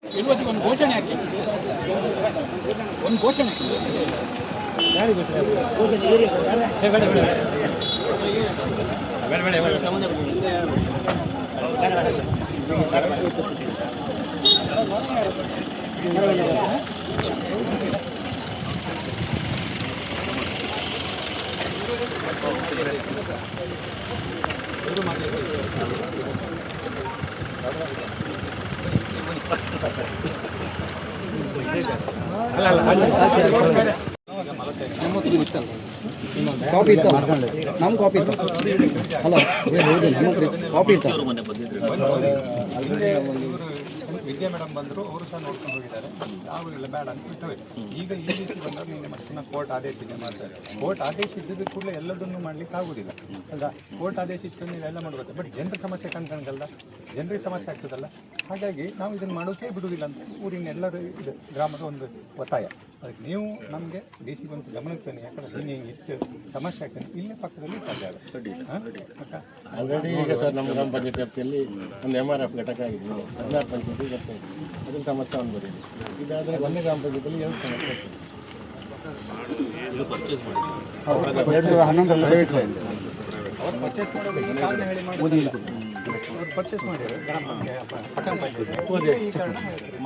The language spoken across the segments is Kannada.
ಇವತ್ತಿಗೆ ಒಂದು ಘೋಷಣೆ ಹಾಕಿ, ಒಂದು ಘೋಷಣೆ ಕಾಪಿ ಇತ್ತು, ನಮ್ಮ ಕಾಪಿ ಇತ್ತು ಅಲ್ಲ, ನಮ್ಮ ಕಾಪಿ ಇತ್ತು. ವಿದ್ಯಾ ಮೇಡಮ್ ಬಂದರು, ಅವರು ಸಹ ನೋಡ್ಕೊಂಡು ಹೋಗಿದ್ದಾರೆ. ನಾವು ಇಲ್ಲ ಬೇಡ ಅಂತ ಬಿಟ್ಟವೆ. ಈಗ ಈ ರೀತಿ ಬಂದಾಗ ನಿನ್ನೆ ಮತ್ತೆ ಕೋರ್ಟ್ ಆದೇಶ ಇದೆ ಮಾಡ್ತಾರೆ. ಕೋರ್ಟ್ ಆದೇಶ ಇದ್ದಿದ್ದು ಕೂಡಲೇ ಎಲ್ಲದನ್ನು ಮಾಡ್ಲಿಕ್ಕೆ ಆಗುದಿಲ್ಲ ಅಲ್ವಾ? ಕೋರ್ಟ್ ಆದೇಶ ಇತ್ತು ನೀವೆಲ್ಲ ಮಾಡ್ಬೋದು, ಬಟ್ ಜನರ ಸಮಸ್ಯೆ ಕಂಡ್ಕಂಡಲ್ಲ, ಜನರಿಗೆ ಸಮಸ್ಯೆ ಆಗ್ತದಲ್ಲ. ಹಾಗಾಗಿ ನಾವು ಇದನ್ನು ಮಾಡೋಕೆ ಬಿಡುವುದಿಲ್ಲ ಅಂತ ಊರಿನ ಎಲ್ಲರೂ ಇದು ಗ್ರಾಮದ ಒಂದು ಒತ್ತಾಯ. ಅದಕ್ಕೆ ನೀವು ನಮಗೆ ಡಿ.ಸಿ ಬಂದು ಗಮನಕ್ಕೆ ತನ್ನಿ, ಯಾಕಂದ್ರೆ ನೀನು ಹಿಂಗೆ ಇಷ್ಟು ಸಮಸ್ಯೆ ಆಗ್ತಾನೆ ಇಲ್ಲೇ ಪಕ್ಕದಲ್ಲಿ ಜಾಗ ಆಲ್ರೆಡಿ ಈಗ ಸರ್ ನಮ್ಮ ಗ್ರಾಮ ಪಂಚಾಯತ್ ವ್ಯಾಪ್ತಿಯಲ್ಲಿ ಒಂದು MRF ಘಟಕ ಆಗಿದೆ, 16 ಪಂಚಾಯತಿ ಬರ್ತಾ ಇದೆ. ಅದ್ರ ಸಮಸ್ಯೆ ಒಂದು ಬರೀದೆ. ಇದಾದರೆ ಒಂದೇ ಗ್ರಾಮ ಪಂಚಾಯತಿಯಲ್ಲಿ 2 ಸಮಸ್ಯೆ ಆಗ್ತದೆ. ಪರ್ಚೇಸ್ ಮಾಡೋದು ಕಾರಣ ಹೇಳಿ ಮಾಡೋದಿಲ್ಲ. ಅವ್ರು ಪರ್ಚೇಸ್ ಮಾಡಿದ್ರು ಪಟ್ಟಣ ಪಂಚಾಯತ್.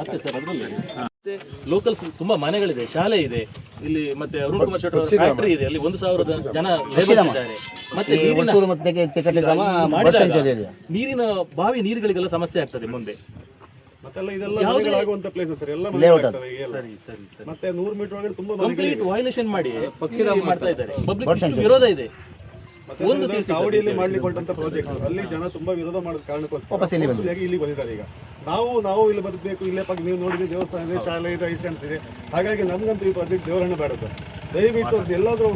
ಮತ್ತೆ ಸರ್ ಅದರಲ್ಲಿ ಲೋಕಲ್ಸ್ ತುಂಬಾ ಮನೆಗಳಿದೆ, ಶಾಲೆ ಇದೆ ಇಲ್ಲಿ, ಮತ್ತೆ ಅರುಣ್ ಕುಮಾರ್ ಶೆಟ್ಟಿ ಅವರ ಫ್ಯಾಕ್ಟರಿ ಇದೆ, ಅಲ್ಲಿ 1000 ಜನ ಲೇಬರ್ಸ್ ಇದ್ದಾರೆ. ಮತ್ತೆ ನೀರಿನ ಬಾವಿ ನೀರುಗಳಿಗೆಲ್ಲ ಸಮಸ್ಯೆ ಆಗ್ತದೆ ಮುಂದೆ. ಮತ್ತೆ 100 ಮೀಟರ್ ಒಳಗೆ ತುಂಬಾ ಕಂಪ್ಲೀಟ್ ವೈಲೇಷನ್ ಮಾಡಿ ಪಕ್ಷಿಧಾಮ ಮಾಡ್ತಾ ಇದ್ದಾರೆ. ಪಬ್ಲಿಕ್ ವಿರೋಧ ಇದೆ. ಒಂದು ಸಾವಡಿಯಲ್ಲಿ ಮಾಡ್ಲಿಕ್ಕೆ ಪ್ರಾಜೆಕ್ಟ್ ಅಲ್ಲಿ ಜನ ತುಂಬಾ ವಿರೋಧ ಮಾಡೋದ ಕಾರಣಕ್ಕೋಸ್ಕರ ಇಲ್ಲಿ ಬಂದಿದ್ದಾರೆ. ಈಗ ನಾವು ಇಲ್ಲಿ ಬರಬೇಕು, ಇಲ್ಲೇ ಪಕ್ಕ ನೀವು ನೋಡಿದ್ರೆ ದೇವಸ್ಥಾನ ಇದೆ, ಶಾಲೆ ಇದೆ, ಐಸೆನ್ಸ್ ಇದೆ. ಹಾಗಾಗಿ ನಮ್ಗಂತೂ ಈ ಪ್ರಾಜೆಕ್ಟ್ ದೇವರನ್ನ ಬೇಡ ಸರ್. ದಯವಿಟ್ಟು ಎಲ್ಲಾದ್ರೂ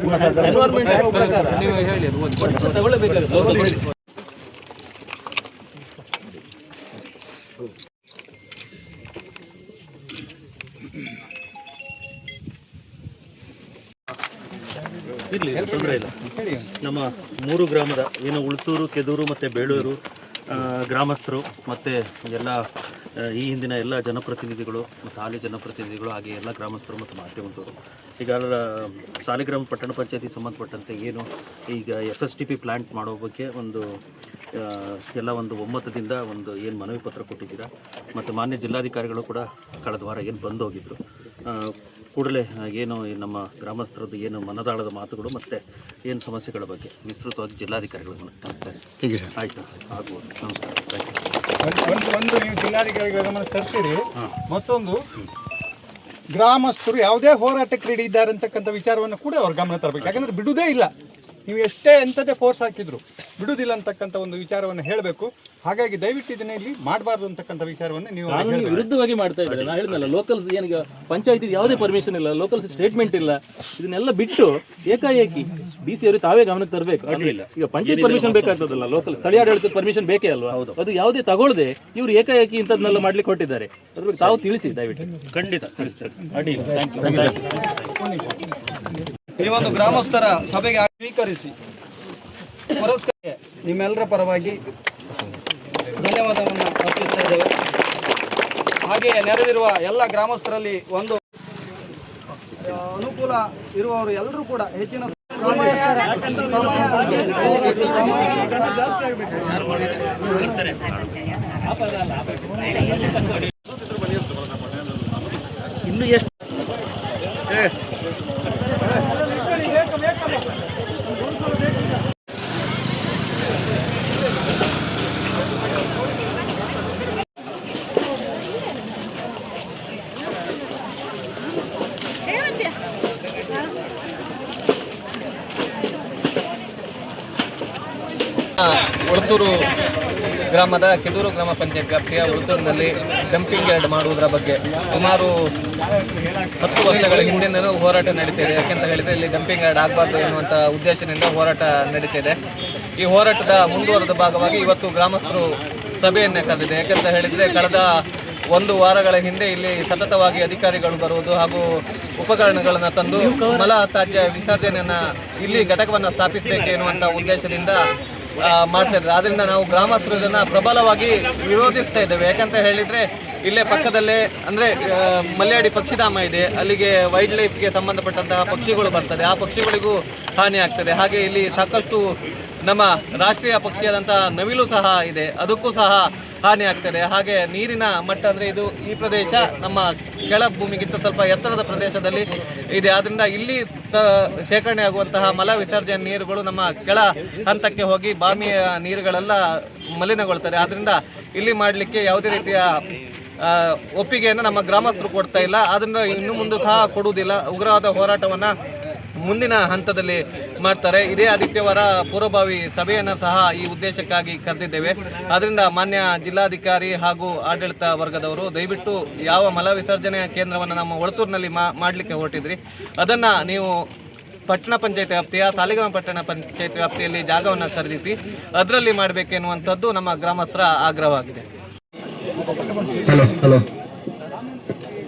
ಇರಲಿ, ತೊಂದರೆ ಇಲ್ಲ. ನಮ್ಮ 3 ಗ್ರಾಮದ ಏನು ಉಳ್ತೂರು, ಕೆದೂರು ಮತ್ತು ಬೇಳೂರು ಗ್ರಾಮಸ್ಥರು ಮತ್ತು ಎಲ್ಲ ಈ ಹಿಂದಿನ ಎಲ್ಲ ಜನಪ್ರತಿನಿಧಿಗಳು ಮತ್ತು ಹಾಲಿ ಜನಪ್ರತಿನಿಧಿಗಳು, ಹಾಗೆ ಎಲ್ಲ ಗ್ರಾಮಸ್ಥರು ಮತ್ತು ಮಾಧ್ಯಮದವರು ಈಗ ಸಾಲಿಗ್ರಾಮ ಪಟ್ಟಣ ಪಂಚಾಯತಿ ಸಂಬಂಧಪಟ್ಟಂತೆ ಏನು ಈಗ FSTP ಪ್ಲ್ಯಾಂಟ್ ಮಾಡೋ ಬಗ್ಗೆ ಎಲ್ಲ ಒಂದು ಒಮ್ಮತದಿಂದ ಏನು ಮನವಿ ಪತ್ರ ಕೊಟ್ಟಿದ್ದೀರಾ, ಮತ್ತು ಮಾನ್ಯ ಜಿಲ್ಲಾಧಿಕಾರಿಗಳು ಕೂಡ ಕಳೆದ ವಾರ ಏನು ಬಂದೋಗಿದ್ದರು. ಕೂಡಲೇ ಏನು ನಮ್ಮ ಗ್ರಾಮಸ್ಥರದ್ದು ಏನು ಮನದಾಳದ ಮಾತುಗಳು ಮತ್ತು ಏನು ಸಮಸ್ಯೆಗಳ ಬಗ್ಗೆ ವಿಸ್ತೃತವಾಗಿ ಜಿಲ್ಲಾಧಿಕಾರಿಗಳು ತರ್ತಾರೆ. ಆಯಿತಾ? ಆಗ್ಬೋದು. ನಮಸ್ಕಾರ. ಒಂದು ನೀವು ಜಿಲ್ಲಾಧಿಕಾರಿಗಳ ಗಮನ ತರ್ತೀರಿ. ಮತ್ತೊಂದು ಗ್ರಾಮಸ್ಥರು ಯಾವುದೇ ಹೋರಾಟಕ್ಕೆ ರೆಡಿ ಇದ್ದಾರೆ ಅಂತಕ್ಕಂಥ ವಿಚಾರವನ್ನು ಕೂಡ ಅವ್ರ ಗಮನ ತರಬೇಕು. ಯಾಕಂದರೆ ಬಿಡುವುದೇ ಇಲ್ಲ, ನೀವು ಎಷ್ಟೇ ಎಂಥದೇ ಫೋರ್ಸ್ ಹಾಕಿದ್ರು ಬಿಡುವುದಿಲ್ಲ ಅಂತಕ್ಕಂಥ ಒಂದು ವಿಚಾರವನ್ನು ಹೇಳಬೇಕು. ಹಾಗಾಗಿ ದಯವಿಟ್ಟು ಇದನ್ನ ಇಲ್ಲಿ ಮಾಡಬಾರ್ದು ಅಂತಕ್ಕಂಥ ವಿಚಾರವನ್ನು ನೀವು ವಿರುದ್ಧವಾಗಿ ಮಾಡ್ತಾ ಇದ್ದಾರೆ. ನಾನು ಹೇಳಿದ್ನಲ್ಲ, ಲೋಕಲ್ಸ್ ಏನೀಗ ಪಂಚಾಯತಿ ಯಾವುದೇ ಪರ್ಮಿಷನ್ ಇಲ್ಲ, ಲೋಕಲ್ಸ್ ಸ್ಟೇಟ್ಮೆಂಟ್ ಇಲ್ಲ, ಇದನ್ನೆಲ್ಲ ಬಿಟ್ಟು ಏಕಾಏಕಿ DC ಅವರು ತಾವೇ ಗಮನಕ್ಕೆ ತರಬೇಕು. ಈಗ ಪಂಚಾಯತ್ ಪರ್ಮಿಷನ್ ಬೇಕಾಗ್ತದಲ್ಲ, ಲೋಕಲ್ ಸ್ಥಳೀಯ ಆಡಳಿತದ ಪರ್ಮಿಷನ್ ಬೇಕೇ ಅಲ್ವಾ? ಅದು ಯಾವುದೇ ತಗೊಳ್ಳದೆ ಇವರು ಏಕಾಏಕಿ ಇಂಥದ್ನೆಲ್ಲ ಮಾಡ್ಲಿಕ್ಕೆ ಹೊಟ್ಟಿದ್ದಾರೆ. ಅದ್ರ ಬಗ್ಗೆ ತಾವು ತಿಳಿಸಿ ದಯವಿಟ್ಟು. ಖಂಡಿತ ತಿಳಿಸ್ತಾರೆ. ಅಡ್ಡಿಲ್ಲ. Thank you. ಈ ಒಂದು ಗ್ರಾಮಸ್ಥರ ಸಭೆಗೆ ಸ್ವೀಕರಿಸಿ ಪರಸ್ಪರ ನಿಮ್ಮೆಲ್ಲರ ಪರವಾಗಿ ಧನ್ಯವಾದವನ್ನು ಅರ್ಪಿಸ್ತಾ ಇದ್ದೇವೆ. ಹಾಗೆಯೇ ನೆರೆದಿರುವ ಎಲ್ಲ ಗ್ರಾಮಸ್ಥರಲ್ಲಿ ಒಂದು ಅನುಕೂಲ ಇರುವವರು ಎಲ್ಲರೂ ಕೂಡ ಹೆಚ್ಚಿನ ಇನ್ನು ಎಷ್ಟು ಉಳ್ತೂರು ಗ್ರಾಮದ ಕೆದೂರು ಗ್ರಾಮ ಪಂಚಾಯತ್ ವ್ಯಾಪ್ತಿಯ ಉಳ್ತೂರಿನಲ್ಲಿ ಡಂಪಿಂಗ್ ಯಾರ್ಡ್ ಮಾಡುವುದರ ಬಗ್ಗೆ ಸುಮಾರು 10 ವರ್ಷಗಳ ಹಿಂದಿನೂ ಹೋರಾಟ ನಡೀತಿದೆ. ಯಾಕೆಂತ ಹೇಳಿದರೆ ಇಲ್ಲಿ ಡಂಪಿಂಗ್ ಯಾರ್ಡ್ ಆಗಬಾರ್ದು ಎನ್ನುವಂಥ ಉದ್ದೇಶದಿಂದ ಹೋರಾಟ ನಡೀತಿದೆ. ಈ ಹೋರಾಟದ ಮುಂದುವರೆದ ಭಾಗವಾಗಿ ಇವತ್ತು ಗ್ರಾಮಸ್ಥರು ಸಭೆಯನ್ನೇ ಕರೆದಿದೆ. ಯಾಕೆಂತ ಹೇಳಿದರೆ ಕಳೆದ 1 ವಾರಗಳ ಹಿಂದೆ ಇಲ್ಲಿ ಸತತವಾಗಿ ಅಧಿಕಾರಿಗಳು ಬರುವುದು ಹಾಗೂ ಉಪಕರಣಗಳನ್ನು ತಂದು ಮಲ ತ್ಯಾಜ್ಯ ವಿಸರ್ಜನೆಯನ್ನು ಇಲ್ಲಿ ಘಟಕವನ್ನು ಸ್ಥಾಪಿಸಬೇಕು ಎನ್ನುವಂಥ ಉದ್ದೇಶದಿಂದ ಮಾಡ್ತಾ ಇದ್ದಾರೆ. ಆದ್ದರಿಂದ ನಾವು ಗ್ರಾಮಸ್ಥರು ಇದನ್ನು ಪ್ರಬಲವಾಗಿ ವಿರೋಧಿಸ್ತಾ ಇದ್ದೇವೆ. ಯಾಕಂತ ಹೇಳಿದರೆ ಇಲ್ಲೇ ಪಕ್ಕದಲ್ಲೇ ಅಂದರೆ ಮಲ್ಯಾಡಿ ಪಕ್ಷಿಧಾಮ ಇದೆ, ಅಲ್ಲಿಗೆ ವೈಲ್ಡ್ ಲೈಫ್ಗೆ ಸಂಬಂಧಪಟ್ಟಂತಹ ಪಕ್ಷಿಗಳು ಬರ್ತದೆ, ಆ ಪಕ್ಷಿಗಳಿಗೂ ಹಾನಿ ಆಗ್ತದೆ. ಹಾಗೆ ಇಲ್ಲಿ ಸಾಕಷ್ಟು ನಮ್ಮ ರಾಷ್ಟ್ರೀಯ ಪಕ್ಷಿಯಾದಂಥ ನವಿಲು ಸಹ ಇದೆ, ಅದಕ್ಕೂ ಸಹ ಹಾನಿ ಆಗ್ತದೆ. ಹಾಗೆ ನೀರಿನ ಮಟ್ಟ ಅಂದರೆ ಇದು ಈ ಪ್ರದೇಶ ನಮ್ಮ ಕೆಳ ಭೂಮಿಗಿಂತ ಸ್ವಲ್ಪ ಎತ್ತರದ ಪ್ರದೇಶದಲ್ಲಿ ಇದೆ. ಆದ್ದರಿಂದ ಇಲ್ಲಿ ಶೇಖರಣೆ ಆಗುವಂತಹ ಮಲ ವಿಸರ್ಜನೆ ನೀರುಗಳು ನಮ್ಮ ಕೆಳ ಹಂತಕ್ಕೆ ಹೋಗಿ ಬಾವಿಯ ನೀರುಗಳೆಲ್ಲ ಮಲಿನಗೊಳ್ತದೆ. ಆದ್ದರಿಂದ ಇಲ್ಲಿ ಮಾಡಲಿಕ್ಕೆ ಯಾವುದೇ ರೀತಿಯ ಒಪ್ಪಿಗೆಯನ್ನು ನಮ್ಮ ಗ್ರಾಮಸ್ಥರು ಕೊಡ್ತಾ ಇಲ್ಲ. ಆದ್ದರಿಂದ ಇನ್ನು ಮುಂದೆ ಸಹ ಕೊಡುವುದಿಲ್ಲ. ಉಗ್ರವಾದ ಹೋರಾಟವನ್ನು ಮುಂದಿನ ಹಂತದಲ್ಲಿ ಮಾಡ್ತಾರೆ. ಇದೇ ಆದಿತ್ಯವಾರ ಪೂರ್ವಭಾವಿ ಸಭೆಯನ್ನು ಸಹ ಈ ಉದ್ದೇಶಕ್ಕಾಗಿ ಕರೆದಿದ್ದೇವೆ. ಆದ್ದರಿಂದ ಮಾನ್ಯ ಜಿಲ್ಲಾಧಿಕಾರಿ ಹಾಗೂ ಆಡಳಿತ ವರ್ಗದವರು ದಯವಿಟ್ಟು ಯಾವ ಮಲ ವಿಸರ್ಜನೆ ಕೇಂದ್ರವನ್ನು ನಮ್ಮ ಒಳತೂರಿನಲ್ಲಿ ಮಾಡಲಿಕ್ಕೆ ಹೊರಟಿದ್ರಿ ಅದನ್ನು ನೀವು ಪಟ್ಟಣ ಪಂಚಾಯತ್ ವ್ಯಾಪ್ತಿಯ ಸಾಲಿಗ್ರಾಮ ಪಟ್ಟಣ ಪಂಚಾಯತ್ ವ್ಯಾಪ್ತಿಯಲ್ಲಿ ಜಾಗವನ್ನು ಖರೀದಿಸಿ ಅದರಲ್ಲಿ ಮಾಡಬೇಕೆನ್ನುವಂಥದ್ದು ನಮ್ಮ ಗ್ರಾಮಸ್ಥರ ಆಗ್ರಹವಾಗಿದೆ.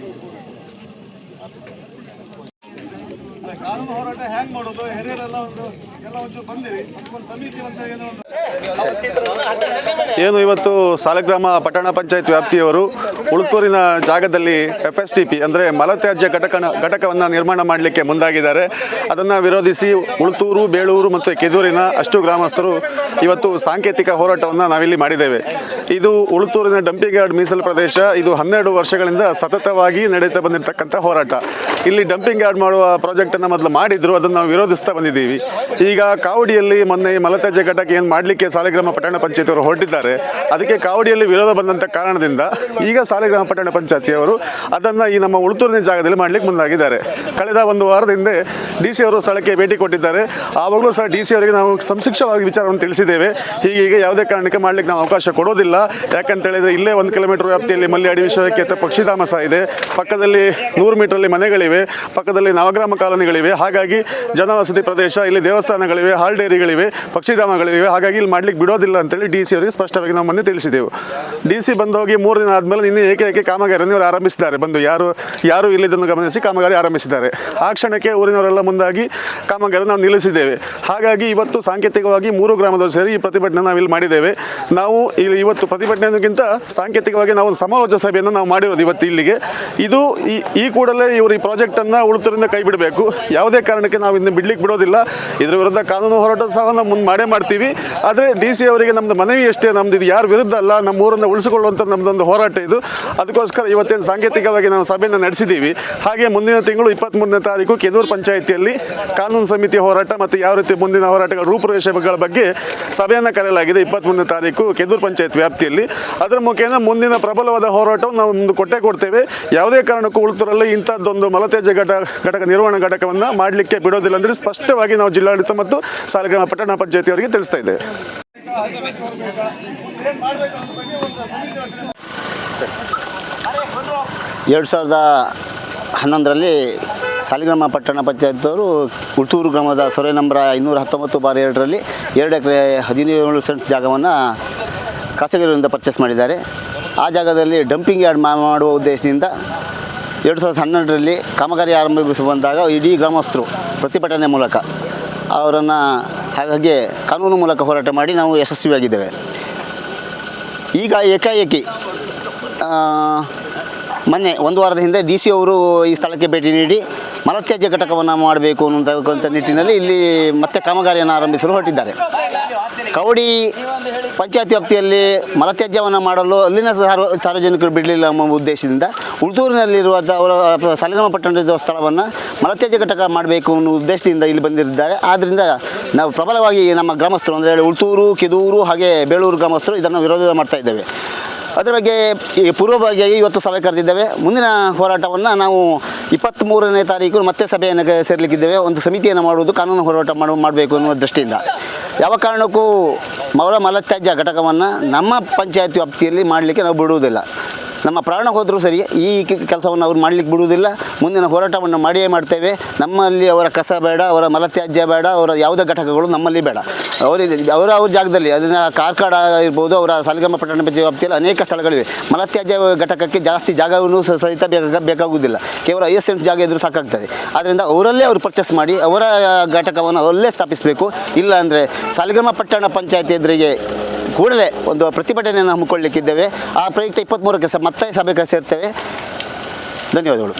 ಕಾನೂನು ಹೋರಾಟ ಹ್ಯಾಂಗ್ ಮಾಡೋದು, ಹಿರಿಯರೆಲ್ಲ ಒಂಚೂರು ಬಂದಿರಿ, ಒಂದು ಸಮಿತಿ ಅಂತ ಏನು ಇವತ್ತು ಸಾಲಿಗ್ರಾಮ ಪಟ್ಟಣ ಪಂಚಾಯತ್ ವ್ಯಾಪ್ತಿಯವರು ಉಳುತ್ತೂರಿನ ಜಾಗದಲ್ಲಿ FSTP ಅಂದರೆ ಮಲತ್ಯಾಜ್ಯ ಘಟಕವನ್ನು ನಿರ್ಮಾಣ ಮಾಡಲಿಕ್ಕೆ ಮುಂದಾಗಿದ್ದಾರೆ. ಅದನ್ನು ವಿರೋಧಿಸಿ ಉಳುತ್ತೂರು, ಬೇಳೂರು ಮತ್ತು ಕೆದೂರಿನ ಅಷ್ಟು ಗ್ರಾಮಸ್ಥರು ಇವತ್ತು ಸಾಂಕೇತಿಕ ಹೋರಾಟವನ್ನು ನಾವಿಲ್ಲಿ ಮಾಡಿದ್ದೇವೆ. ಇದು ಉಳುತ್ತೂರಿನ ಡಂಪಿಂಗ್ ಯಾರ್ಡ್ ಮೀಸಲು ಪ್ರದೇಶ. ಇದು 12 ವರ್ಷಗಳಿಂದ ಸತತವಾಗಿ ನಡೀತಾ ಬಂದಿರತಕ್ಕಂಥ ಹೋರಾಟ. ಇಲ್ಲಿ ಡಂಪಿಂಗ್ ಯಾರ್ಡ್ ಮಾಡುವ ಪ್ರಾಜೆಕ್ಟನ್ನು ಮೊದಲು ಮಾಡಿದ್ರು, ಅದನ್ನು ನಾವು ವಿರೋಧಿಸ್ತಾ ಬಂದಿದ್ದೀವಿ. ಈಗ ಕಾವಡಿಯಲ್ಲಿ ಮೊನ್ನೆ ಮಲತ್ಯಾಜ್ಯ ಘಟಕ ಏನು ಮಾಡಲಿಕ್ಕೆ ಸಾಲಿಗ್ರಾಮ ಪಟ್ಟಣ ಪಂಚಾಯತಿಯವರು ಹೊರಟಿದ್ದಾರೆ, ಅದಕ್ಕೆ ಕಾವಡಿಯಲ್ಲಿ ವಿರೋಧ ಬಂದಂಥ ಕಾರಣದಿಂದ ಈಗ ಸಾಲಿಗ್ರಾಮ ಪಟ್ಟಣ ಪಂಚಾಯತಿಯವರು ಅದನ್ನು ಈ ನಮ್ಮ ಉಳುತ್ತೂರಿನ ಜಾಗದಲ್ಲಿ ಮಾಡಲಿಕ್ಕೆ ಮುಂದಾಗಿದ್ದಾರೆ. ಕಳೆದ 1 ವಾರದ ಹಿಂದೆ DC ಅವರು ಸ್ಥಳಕ್ಕೆ ಭೇಟಿ ಕೊಟ್ಟಿದ್ದಾರೆ. ಆವಾಗಲೂ ಸಹ DC ಅವರಿಗೆ ನಾವು ಸಂಕ್ಷಿಪ್ತವಾಗಿ ವಿಚಾರವನ್ನು ತಿಳಿಸಿದ್ದೇವೆ. ಹೀಗೆ ಯಾವುದೇ ಕಾರಣಕ್ಕೆ ಮಾಡಲಿಕ್ಕೆ ನಾವು ಅವಕಾಶ ಕೊಡೋದಿಲ್ಲ. ಯಾಕಂತ ಹೇಳಿದರೆ ಇಲ್ಲೇ 1 ಕಿಲೋಮೀಟರ್ ವ್ಯಾಪ್ತಿಯಲ್ಲಿ ಮಲ್ಯಾಡಿ ವಿಶ್ವವಿಖ್ಯಾತ ಪಕ್ಷಿಧಾಮ ಸಹ ಇದೆ, ಪಕ್ಕದಲ್ಲಿ 100 ಮೀಟರಲ್ಲಿ ಮನೆಗಳಿವೆ, ಪಕ್ಕದಲ್ಲಿ ನವಗ್ರಾಮ ಕಾಲೋನಿಗಳಿವೆ. ಹಾಗಾಗಿ ಜನವಸತಿ ಪ್ರದೇಶ, ಇಲ್ಲಿ ದೇವಸ್ಥಾನಗಳಿವೆ, ಹಾಲ್ ಡೈರಿಗಳಿವೆ, ಪಕ್ಷಿಧಾಮಗಳಿವೆ. ಹಾಗಾಗಿ ಇಲ್ಲಿ ಮಾಡ್ಲಿಕ್ಕೆ ಬಿಡೋದಿಲ್ಲ ಅಂತೇಳಿ DC ಅವರಿಗೆ ಸ್ಪಷ್ಟವಾಗಿ ನಾವು ಮೊನ್ನೆ ತಿಳಿಸಿದೆವು. DC ಬಂದು ಹೋಗಿ 3 ದಿನ ಆದಮೇಲೆ ನಿನ್ನೆ ಏಕೆ ಕಾಮಗಾರಿಯನ್ನು ಇವರು ಆರಂಭಿಸಿದ್ದಾರೆ. ಬಂದು ಯಾರು ಇಲ್ಲಿದ್ದನ್ನು ಗಮನಿಸಿ ಕಾಮಗಾರಿ ಆರಂಭಿಸಿದ್ದಾರೆ. ಆ ಕ್ಷಣಕ್ಕೆ ಊರಿನವರೆಲ್ಲ ಮುಂದಾಗಿ ಕಾಮಗಾರಿ ನಾವು ನಿಲ್ಲಿಸಿದ್ದೇವೆ. ಹಾಗಾಗಿ ಇವತ್ತು ಸಾಂಕೇತಿಕವಾಗಿ 3 ಗ್ರಾಮದವರು ಸೇರಿ ಈ ಪ್ರತಿಭಟನೆ ನಾವು ಇಲ್ಲಿ ಮಾಡಿದ್ದೇವೆ. ನಾವು ಇವತ್ತು ಪ್ರತಿಭಟನೆಗಿಂತ ಸಾಂಕೇತಿಕವಾಗಿ ನಾವು ಒಂದು ಸಮಾಲೋಚನಾ ಸಭೆಯನ್ನು ನಾವು ಮಾಡಿರೋದು ಇವತ್ತು ಇಲ್ಲಿಗೆ. ಇದು ಈ ಕೂಡಲೇ ಇವರು ಈ ಪ್ರಾಜೆಕ್ಟನ್ನು ಉಳುತ್ತೂರಿಂದ ಕೈ ಬಿಡಬೇಕು. ಯಾವುದೇ ಕಾರಣಕ್ಕೆ ನಾವು ಇನ್ನು ಬಿಡ್ಲಿಕ್ಕೆ ಬಿಡೋದಿಲ್ಲ. ಇದರ ವಿರುದ್ಧ ಕಾನೂನು ಹೋರಾಟ ಸಹ ನಾವು ಮುಂದೆ ಮಾಡೇ ಮಾಡ್ತೀವಿ. ಆದರೆ DC ಅವರಿಗೆ ನಮ್ಮದು ಮನವಿ ಅಷ್ಟೇ, ನಮ್ದು ಇದು ಯಾರು ವಿರುದ್ಧ ಅಲ್ಲ, ನಮ್ಮ ಊರನ್ನು ಉಳಿಸಿಕೊಳ್ಳುವಂಥ ನಮ್ಮದೊಂದು ಹೋರಾಟ ಇದು. ಅದಕ್ಕೋಸ್ಕರ ಇವತ್ತೇನು ಸಾಂಕೇತಿಕವಾಗಿ ನಾವು ಸಭೆಯನ್ನು ನಡೆಸಿದ್ದೀವಿ. ಹಾಗೆ ಮುಂದಿನ ತಿಂಗಳು 23ನೇ ತಾರೀಕು ಕೆದೂರು ಪಂಚಾಯಿತಿಯಲ್ಲಿ ಕಾನೂನು ಸಮಿತಿ ಹೋರಾಟ ಮತ್ತು ಯಾವ ರೀತಿ ಮುಂದಿನ ಹೋರಾಟಗಳ ರೂಪುರೇಷೆಗಳ ಬಗ್ಗೆ ಸಭೆಯನ್ನು ಕರೆಯಲಾಗಿದೆ 23ನೇ ತಾರೀಕು ಕೆದೂರು ಪಂಚಾಯತ್ ವ್ಯಾಪ್ತಿಯಲ್ಲಿ. ಅದರ ಮುಖೇನ ಮುಂದಿನ ಪ್ರಬಲವಾದ ಹೋರಾಟವನ್ನು ನಾವು ಮುಂದೆ ಕೊಡ್ತೇವೆ. ಯಾವುದೇ ಕಾರಣಕ್ಕೂ ಉಳುತ್ತೂರಲ್ಲಿ ಇಂಥದ್ದೊಂದು ಮಲತ್ಯಾಜ್ಯ ಘಟಕ ನಿರ್ವಹಣಾ ಘಟಕವನ್ನು ಮಾಡಲಿಕ್ಕೆ ಬಿಡೋದಿಲ್ಲ ಅಂದರೆ ಸ್ಪಷ್ಟವಾಗಿ ನಾವು ಜಿಲ್ಲಾಡಳಿತ ಮತ್ತು ಸಾಲಿಗ್ರಾಮ ಪಟ್ಟಣ ಪಂಚಾಯತಿಯವರಿಗೆ ತಿಳಿಸ್ತಾ ಇದ್ದೇವೆ. 2011ರಲ್ಲಿ ಸಾಲಿಗ್ರಾಮ ಪಟ್ಟಣ ಪಂಚಾಯತವರು ಉಳುತ್ತೂರು ಗ್ರಾಮದ ಸರ್ವೆ ನಂಬರ್ 519/2ರಲ್ಲಿ 2 ಎಕರೆ 17 ಸೆಂಟ್ಸ್ ಜಾಗವನ್ನು ಖಾಸಗಿಯವರಿಂದ ಪರ್ಚೇಸ್ ಮಾಡಿದ್ದಾರೆ. ಆ ಜಾಗದಲ್ಲಿ ಡಂಪಿಂಗ್ ಯಾರ್ಡ್ ಮಾಡುವ ಉದ್ದೇಶದಿಂದ 2012ರಲ್ಲಿ ಕಾಮಗಾರಿ ಆರಂಭಿಸಿ ಬಂದಾಗ ಇಡೀ ಗ್ರಾಮಸ್ಥರು ಪ್ರತಿಭಟನೆ ಮೂಲಕ ಅವರನ್ನು ಹಾಗಾಗಿ ಕಾನೂನು ಮೂಲಕ ಹೋರಾಟ ಮಾಡಿ ನಾವು ಯಶಸ್ವಿಯಾಗಿದ್ದೇವೆ. ಈಗ ಏಕಾಏಕಿ ಮೊನ್ನೆ 1 ವಾರದ ಹಿಂದೆ DC ಅವರು ಈ ಸ್ಥಳಕ್ಕೆ ಭೇಟಿ ನೀಡಿ ಮಲತ್ಯಾಜ್ಯ ಘಟಕವನ್ನು ಮಾಡಬೇಕು ಅನ್ನುವಂಥ ನಿಟ್ಟಿನಲ್ಲಿ ಇಲ್ಲಿ ಮತ್ತೆ ಕಾಮಗಾರಿಯನ್ನು ಆರಂಭಿಸಲು ಹೊರಟಿದ್ದಾರೆ. ಕವಡಿ ಪಂಚಾಯತ್ ವ್ಯಾಪ್ತಿಯಲ್ಲಿ ಮಲತ್ಯಾಜ್ಯವನ್ನು ಮಾಡಲು ಅಲ್ಲಿನ ಸಾರ್ವಜನಿಕರು ಬಿಡಲಿಲ್ಲ ಎಂಬ ಉದ್ದೇಶದಿಂದ ಉಳುತ್ತೂರಿನಲ್ಲಿರುವಂಥ ಅವರ ಸಾಲಿಗ್ರಾಮ ಪಟ್ಟಣದ ಸ್ಥಳವನ್ನು ಮಲತ್ಯಾಜ್ಯ ಘಟಕ ಮಾಡಬೇಕು ಅನ್ನೋ ಉದ್ದೇಶದಿಂದ ಇಲ್ಲಿ ಬಂದಿದ್ದಾರೆ. ಆದ್ದರಿಂದ ನಾವು ಪ್ರಬಲವಾಗಿ ನಮ್ಮ ಗ್ರಾಮಸ್ಥರು ಅಂದರೆ ಉಳುತ್ತೂರು, ಕೆದೂರು ಹಾಗೆ ಬೇಳೂರು ಗ್ರಾಮಸ್ಥರು ಇದನ್ನು ವಿರೋಧ ಮಾಡ್ತಾ ಇದ್ದೇವೆ. ಅದರ ಬಗ್ಗೆ ಪೂರ್ವಭಾವಿಯಾಗಿ ಇವತ್ತು ಸಭೆ ಕರೆದಿದ್ದೇವೆ. ಮುಂದಿನ ಹೋರಾಟವನ್ನು ನಾವು 23ನೇ ತಾರೀಕು ಮತ್ತೆ ಸಭೆಯನ್ನು ಸೇರಲಿಕ್ಕಿದ್ದೇವೆ. ಒಂದು ಸಮಿತಿಯನ್ನು ಮಾಡುವುದು, ಕಾನೂನು ಹೋರಾಟ ಮಾಡಬೇಕು ಅನ್ನುವ ದೃಷ್ಟಿಯಿಂದ ಯಾವ ಕಾರಣಕ್ಕೂ ಮಲತ್ಯಾಜ್ಯ ಘಟಕವನ್ನು ನಮ್ಮ ಪಂಚಾಯತ್ ವ್ಯಾಪ್ತಿಯಲ್ಲಿ ಮಾಡಲಿಕ್ಕೆ ನಾವು ಬಿಡುವುದಿಲ್ಲ. ನಮ್ಮ ಪ್ರಾಣ ಹೋದರೂ ಸರಿ ಈ ಕೆಲಸವನ್ನು ಅವ್ರು ಮಾಡಲಿಕ್ಕೆ ಬಿಡುವುದಿಲ್ಲ. ಮುಂದಿನ ಹೋರಾಟವನ್ನು ಮಾಡಿಯೇ ಮಾಡ್ತೇವೆ. ನಮ್ಮಲ್ಲಿ ಅವರ ಕಸ ಬೇಡ, ಅವರ ಮಲತ್ಯಾಜ್ಯ ಬೇಡ, ಅವರ ಯಾವುದೇ ಘಟಕಗಳು ನಮ್ಮಲ್ಲಿ ಬೇಡ. ಅವರ ಜಾಗದಲ್ಲಿ ಅದನ್ನು ಕಾರ್ಕಳ ಇರ್ಬೋದು, ಅವರ ಸಾಲಿಗ್ರಾಮ ಪಟ್ಟಣ ಪಂಚಾಯತ್ ವ್ಯಾಪ್ತಿಯಲ್ಲಿ ಅನೇಕ ಸ್ಥಳಗಳಿವೆ. ಮಲತ್ಯಾಜ್ಯ ಘಟಕಕ್ಕೆ ಜಾಸ್ತಿ ಜಾಗವನ್ನು ಸಹಿತ ಬೇಕಾಗುವುದಿಲ್ಲ. ಕೇವಲ 5 ಸೆಂಟ್ಸ್ ಜಾಗ ಇದ್ದರೂ ಸಾಕಾಗ್ತದೆ. ಆದ್ದರಿಂದ ಅವರಲ್ಲೇ ಅವರು ಪರ್ಚೇಸ್ ಮಾಡಿ ಅವರ ಘಟಕವನ್ನು ಅವರಲ್ಲೇ ಸ್ಥಾಪಿಸಬೇಕು. ಇಲ್ಲ ಅಂದರೆ ಸಾಲಿಗ್ರಾಮ ಪಟ್ಟಣ ಪಂಚಾಯತ್ ಎದುರಿಗೆ ಕೂಡಲೇ ಒಂದು ಪ್ರತಿಭಟನೆಯನ್ನು ಹಮ್ಮಿಕೊಳ್ಳಲಿಕ್ಕಿದ್ದೇವೆ. ಆ ಪ್ರಯುಕ್ತ 23ಕ್ಕೆ ಮತ್ತೆ ಸಭೆಗೆ ಸೇರ್ತೇವೆ. ಧನ್ಯವಾದಗಳು.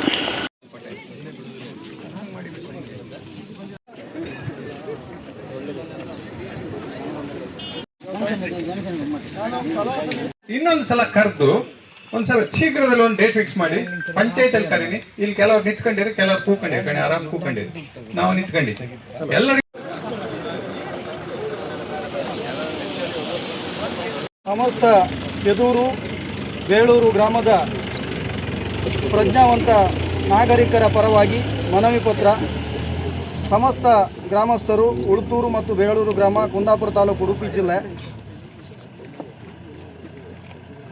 ಇನ್ನೊಂದು ಸಲ ಕರೆದು ಒಂದ್ಸಲ ಶೀಘ್ರದಲ್ಲಿ ಒಂದು ಡೇಟ್ ಫಿಕ್ಸ್ ಮಾಡಿ ಪಂಚಾಯತಲ್ಲಿ ಕರೀನಿ. ಇಲ್ಲಿ ಕೆಲವ್ರು ನಿಂತ್ಕೊಂಡಿರಿ, ಕೆಲವ್ರು ಕೂಕೊಂಡಿರಿ, ಕಣಿ ಆರಾಮ್ ಕೂಕೊಂಡಿರಿ, ನಾವು ನಿಂತ್ಕೊಂಡಿದ್ದೀವಿ. ಎಲ್ಲರಿಗೂ ಸಮಸ್ತ ಕೆದೂರು ಬೇಳೂರು ಗ್ರಾಮದ ಪ್ರಜ್ಞಾವಂತ ನಾಗರಿಕರ ಪರವಾಗಿ ಮನವಿ ಪತ್ರ. ಸಮಸ್ತ ಗ್ರಾಮಸ್ಥರು ಉಳುತ್ತೂರು ಮತ್ತು ಬೇಳೂರು ಗ್ರಾಮ, ಕುಂದಾಪುರ ತಾಲೂಕು, ಉಡುಪಿ ಜಿಲ್ಲೆ.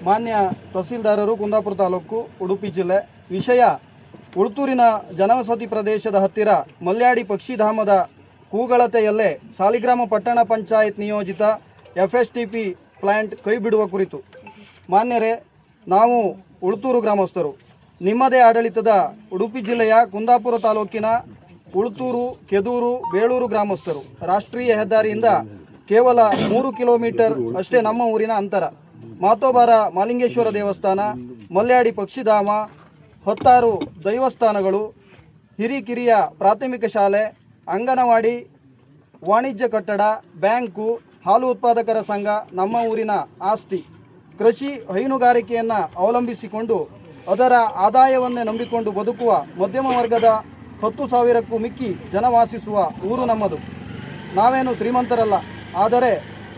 ಮಾನ್ಯ ತಹಸೀಲ್ದಾರರು, ಕುಂದಾಪುರ ತಾಲೂಕು, ಉಡುಪಿ ಜಿಲ್ಲೆ. ವಿಷಯ: ಉಳುತ್ತೂರಿನ ಜನವಸತಿ ಪ್ರದೇಶದ ಹತ್ತಿರ ಮಲ್ಯಾಡಿ ಪಕ್ಷಿಧಾಮದ ಕೂಗಳತೆಯಲ್ಲೇ ಸಾಲಿಗ್ರಾಮ ಪಟ್ಟಣ ಪಂಚಾಯತ್ ನಿಯೋಜಿತ FSTP ಪ್ಲಾಂಟ್ ಕೈ ಬಿಡುವ ಕುರಿತು. ಮಾನ್ಯರೇ, ನಾವು ಉಳುತ್ತೂರು ಗ್ರಾಮಸ್ಥರು. ನಿಮ್ಮದೇ ಆಡಳಿತದ ಉಡುಪಿ ಜಿಲ್ಲೆಯ ಕುಂದಾಪುರ ತಾಲೂಕಿನ ಉಳುತ್ತೂರು, ಕೆದೂರು, ಬೇಳೂರು ಗ್ರಾಮಸ್ಥರು. ರಾಷ್ಟ್ರೀಯ ಹೆದ್ದಾರಿಯಿಂದ ಕೇವಲ 3 ಕಿಲೋಮೀಟರ್ ಅಷ್ಟೇ ನಮ್ಮ ಊರಿನ ಅಂತರ. ಮಾತೋಬಾರ ಮಾಲಿಂಗೇಶ್ವರ ದೇವಸ್ಥಾನ, ಮಲ್ಯಾಡಿ ಪಕ್ಷಿಧಾಮ, 10 ದೈವಸ್ಥಾನಗಳು, ಹಿರಿಕಿರಿಯ ಪ್ರಾಥಮಿಕ ಶಾಲೆ, ಅಂಗನವಾಡಿ, ವಾಣಿಜ್ಯ ಕಟ್ಟಡ, ಬ್ಯಾಂಕು, ಹಾಲು ಉತ್ಪಾದಕರ ಸಂಘ ನಮ್ಮ ಊರಿನ ಆಸ್ತಿ. ಕೃಷಿ, ಹೈನುಗಾರಿಕೆಯನ್ನು ಅವಲಂಬಿಸಿಕೊಂಡು ಅದರ ಆದಾಯವನ್ನೇ ನಂಬಿಕೊಂಡು ಬದುಕುವ ಮಧ್ಯಮ ವರ್ಗದ 10,000ಕ್ಕೂ ಮಿಕ್ಕಿ ಜನ ವಾಸಿಸುವ ಊರು ನಮ್ಮದು. ನಾವೇನು ಶ್ರೀಮಂತರಲ್ಲ, ಆದರೆ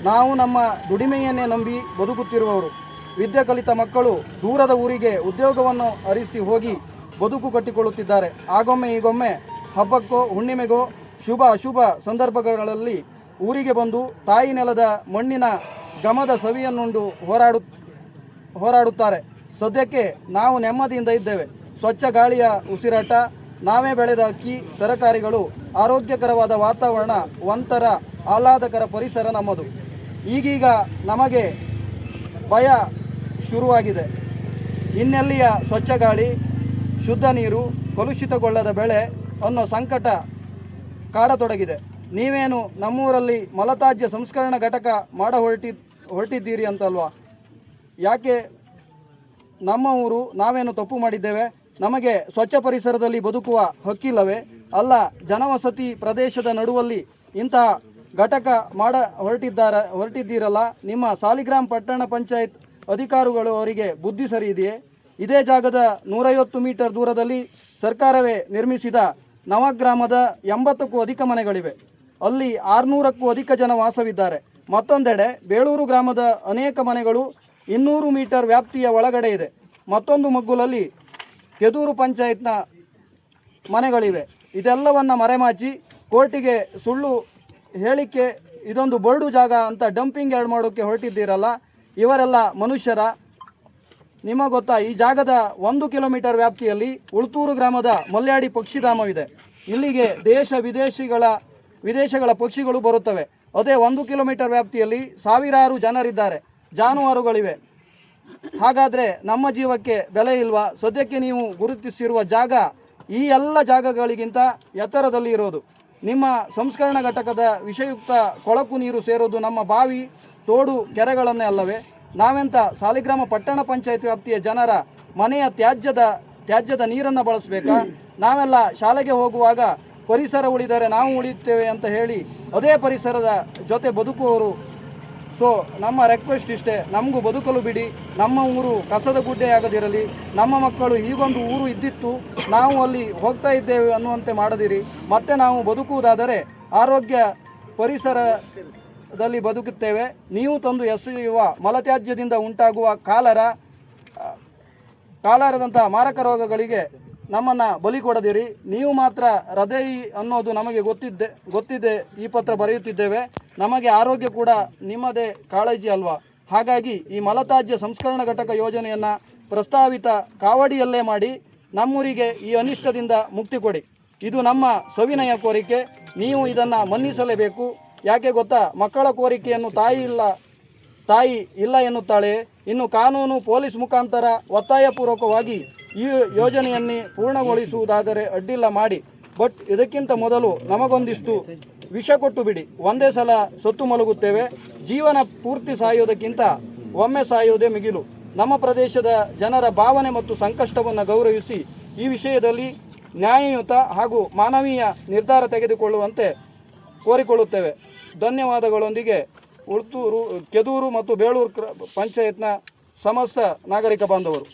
ನಾವು ನಮ್ಮ ದುಡಿಮೆಯನ್ನೇ ನಂಬಿ ಬದುಕುತ್ತಿರುವವರು. ವಿದ್ಯೆ ಕಲಿತ ಮಕ್ಕಳು ದೂರದ ಊರಿಗೆ ಉದ್ಯೋಗವನ್ನು ಅರಿಸಿ ಹೋಗಿ ಬದುಕು ಕಟ್ಟಿಕೊಳ್ಳುತ್ತಿದ್ದಾರೆ. ಆಗೊಮ್ಮೆ ಈಗೊಮ್ಮೆ ಹಬ್ಬಕ್ಕೋ ಹುಣ್ಣಿಮೆಗೋ ಶುಭ ಅಶುಭ ಸಂದರ್ಭಗಳಲ್ಲಿ ಊರಿಗೆ ಬಂದು ತಾಯಿ ನೆಲದ ಮಣ್ಣಿನ ಘಮದ ಸವಿಯನ್ನುಂಡು ಹೋರಾಡುತ್ತಾರೆ. ಸದ್ಯಕ್ಕೆ ನಾವು ನೆಮ್ಮದಿಯಿಂದ ಇದ್ದೇವೆ. ಸ್ವಚ್ಛ ಗಾಳಿಯ ಉಸಿರಾಟ, ನಾವೇ ಬೆಳೆದ ಅಕ್ಕಿ ತರಕಾರಿಗಳು, ಆರೋಗ್ಯಕರವಾದ ವಾತಾವರಣ, ಒಂಥರ ಆಹ್ಲಾದಕರ ಪರಿಸರ ನಮ್ಮದು. ಈಗೀಗ ನಮಗೆ ಭಯ ಶುರುವಾಗಿದೆ. ಇನ್ನೆಲ್ಲಿಯ ಸ್ವಚ್ಛ ಗಾಳಿ, ಶುದ್ಧ ನೀರು, ಕಲುಷಿತಗೊಳ್ಳದ ಬೆಳೆ ಅನ್ನೋ ಸಂಕಟ ಕಾಡತೊಡಗಿದೆ. ನೀವೇನು ನಮ್ಮೂರಲ್ಲಿ ಮಲತ್ಯಾಜ್ಯ ಸಂಸ್ಕರಣಾ ಘಟಕ ಹೊರಟಿದ್ದೀರಿ ಅಂತಲ್ವಾ? ಯಾಕೆ ನಮ್ಮ ಊರು, ನಾವೇನು ತಪ್ಪು ಮಾಡಿದ್ದೇವೆ? ನಮಗೆ ಸ್ವಚ್ಛ ಪರಿಸರದಲ್ಲಿ ಬದುಕುವ ಹಕ್ಕಿಲ್ಲವೇ? ಅಲ್ಲ, ಜನವಸತಿ ಪ್ರದೇಶದ ನಡುವಲ್ಲಿ ಇಂತಹ ಘಟಕ ಹೊರಟಿದ್ದೀರಲ್ಲ, ನಿಮ್ಮ ಸಾಲಿಗ್ರಾಮ ಪಟ್ಟಣ ಪಂಚಾಯತ್ ಅಧಿಕಾರಿಗಳು ಅವರಿಗೆ ಬುದ್ಧಿ ಸರಿ ಇದೆಯೇ? ಇದೇ ಜಾಗದ 150 ಮೀಟರ್ ದೂರದಲ್ಲಿ ಸರ್ಕಾರವೇ ನಿರ್ಮಿಸಿದ ನವಗ್ರಾಮದ 80ಕ್ಕೂ ಅಧಿಕ ಮನೆಗಳಿವೆ. ಅಲ್ಲಿ 600ಕ್ಕೂ ಅಧಿಕ ಜನ ವಾಸವಿದ್ದಾರೆ. ಮತ್ತೊಂದೆಡೆ ಬೇಳೂರು ಗ್ರಾಮದ ಅನೇಕ ಮನೆಗಳು 200 ಮೀಟರ್ ವ್ಯಾಪ್ತಿಯ ಒಳಗಡೆ ಇದೆ. ಮತ್ತೊಂದು ಮಗ್ಗುಲಲ್ಲಿ ಕೆದೂರು ಪಂಚಾಯತ್ನ ಮನೆಗಳಿವೆ. ಇದೆಲ್ಲವನ್ನು ಮರೆಮಾಚಿ ಕೋರ್ಟಿಗೆ ಸುಳ್ಳು ಹೇಳಿಕೆ ಇದೊಂದು ಬೋರ್ಡು ಜಾಗ ಅಂತ ಡಂಪಿಂಗ್ ಯಾರ್ಡ್ ಮಾಡೋಕ್ಕೆ ಹೊರಟಿದ್ದೀರಲ್ಲ, ಇವರೆಲ್ಲ ಮನುಷ್ಯರ? ನಿಮಗೆ ಗೊತ್ತಾ, ಈ ಜಾಗದ 1 ಕಿಲೋಮೀಟರ್ ವ್ಯಾಪ್ತಿಯಲ್ಲಿ ಉಳುತ್ತೂರು ಗ್ರಾಮದ ಮಲ್ಯಾಡಿ ಪಕ್ಷಿಧಾಮವಿದೆ. ಇಲ್ಲಿಗೆ ದೇಶ ವಿದೇಶಗಳ ಪಕ್ಷಿಗಳು ಬರುತ್ತವೆ. ಅದೇ 1 ಕಿಲೋಮೀಟರ್ ವ್ಯಾಪ್ತಿಯಲ್ಲಿ ಸಾವಿರಾರು ಜನರಿದ್ದಾರೆ, ಜಾನುವಾರುಗಳಿವೆ. ಹಾಗಾದರೆ ನಮ್ಮ ಜೀವಕ್ಕೆ ಬೆಲೆ ಇಲ್ವಾ? ಸದ್ಯಕ್ಕೆ ನೀವು ಗುರುತಿಸಿರುವ ಜಾಗ ಈ ಎಲ್ಲ ಜಾಗಗಳಿಗಿಂತ ಎತ್ತರದಲ್ಲಿ ಇರೋದು. ನಿಮ್ಮ ಸಂಸ್ಕರಣಾ ಘಟಕದ ವಿಷಯುಕ್ತ ಕೊಳಕು ನೀರು ಸೇರೋದು ನಮ್ಮ ಬಾವಿ, ತೋಡು, ಕೆರೆಗಳನ್ನೇ ಅಲ್ಲವೇ? ನಾವೆಂಥ ಸಾಲಿಗ್ರಾಮ ಪಟ್ಟಣ ಪಂಚಾಯತ್ ವ್ಯಾಪ್ತಿಯ ಜನರ ಮನೆಯ ತ್ಯಾಜ್ಯದ ನೀರನ್ನು ಬಳಸಬೇಕಾ? ನಾವೆಲ್ಲ ಶಾಲೆಗೆ ಹೋಗುವಾಗ ಪರಿಸರ ಉಳಿದರೆ ನಾವು ಉಳಿಯುತ್ತೇವೆ ಅಂತ ಹೇಳಿ ಅದೇ ಪರಿಸರದ ಜೊತೆ ಬದುಕುವವರು. ಸೊ ನಮ್ಮ ರಿಕ್ವೆಸ್ಟ್ ಇಷ್ಟೇ, ನಮಗೂ ಬದುಕಲು ಬಿಡಿ. ನಮ್ಮ ಊರು ಕಸದ ಗುಡ್ಡೆಯಾಗದಿರಲಿ. ನಮ್ಮ ಮಕ್ಕಳು ಹೀಗೊಂದು ಊರು ಇದ್ದಿತ್ತು, ನಾವು ಅಲ್ಲಿ ಹೋಗ್ತಾ ಇದ್ದೇವೆ ಅನ್ನುವಂತೆ ಮಾಡದಿರಿ. ಮತ್ತೆ ನಾವು ಬದುಕುವುದಾದರೆ ಆರೋಗ್ಯ ಪರಿಸರದಲ್ಲಿ ಬದುಕುತ್ತೇವೆ. ನೀವು ತಂದು ಎಸೆಯುವ ಮಲತ್ಯಾಜ್ಯದಿಂದ ಉಂಟಾಗುವ ಕಾಲರದಂಥ ಮಾರಕ ರೋಗಗಳಿಗೆ ನಮ್ಮನ್ನು ಬಲಿ ಕೊಡದಿರಿ. ನೀವು ಮಾತ್ರ ಹೃದಯ ಅನ್ನೋದು ನಮಗೆ ಗೊತ್ತಿದೆ ಈ ಪತ್ರ ಬರೆಯುತ್ತಿದ್ದೇವೆ. ನಮಗೆ ಆರೋಗ್ಯ ಕೂಡ ನಿಮ್ಮದೇ ಕಾಳಜಿ ಅಲ್ವಾ? ಹಾಗಾಗಿ ಈ ಮಲತ್ಯಾಜ್ಯ ಸಂಸ್ಕರಣಾ ಘಟಕ ಯೋಜನೆಯನ್ನು ಪ್ರಸ್ತಾವಿತ ಕಾವಡಿಯಲ್ಲೇ ಮಾಡಿ ನಮ್ಮೂರಿಗೆ ಈ ಅನಿಷ್ಟದಿಂದ ಮುಕ್ತಿ ಕೊಡಿ. ಇದು ನಮ್ಮ ಸವಿನಯ ಕೋರಿಕೆ. ನೀವು ಇದನ್ನು ಮನ್ನಿಸಲೇಬೇಕು. ಯಾಕೆ ಗೊತ್ತಾ, ಮಕ್ಕಳ ಕೋರಿಕೆಯನ್ನು ತಾಯಿ ಇಲ್ಲ ಎನ್ನುತ್ತಾಳೆ. ಇನ್ನು ಕಾನೂನು, ಪೊಲೀಸ್ ಮುಖಾಂತರ ಒತ್ತಾಯಪೂರ್ವಕವಾಗಿ ಈ ಯೋಜನೆಯನ್ನೇ ಪೂರ್ಣಗೊಳಿಸುವುದಾದರೆ ಅಡ್ಡಿಲ್ಲ ಮಾಡಿ. ಬಟ್ ಇದಕ್ಕಿಂತ ಮೊದಲು ನಮಗೊಂದಿಷ್ಟು ವಿಷ ಕೊಟ್ಟು ಬಿಡಿ, ಒಂದೇ ಸಲ ಸತ್ತು ಮಲಗುತ್ತೇವೆ. ಜೀವನ ಪೂರ್ತಿ ಸಾಯೋದಕ್ಕಿಂತ ಒಮ್ಮೆ ಸಾಯೋದೇ ಮಿಗಿಲು. ನಮ್ಮ ಪ್ರದೇಶದ ಜನರ ಭಾವನೆ ಮತ್ತು ಸಂಕಷ್ಟವನ್ನು ಗೌರವಿಸಿ ಈ ವಿಷಯದಲ್ಲಿ ನ್ಯಾಯಯುತ ಹಾಗೂ ಮಾನವೀಯ ನಿರ್ಧಾರ ತೆಗೆದುಕೊಳ್ಳುವಂತೆ ಕೋರಿಕೊಳ್ಳುತ್ತೇವೆ. ಧನ್ಯವಾದಗಳೊಂದಿಗೆ ಕೆದೂರು ಮತ್ತು ಬೇಳೂರು ಪಂಚಾಯತ್ನ ಸಮಸ್ತ ನಾಗರಿಕ ಬಾಂಧವರು.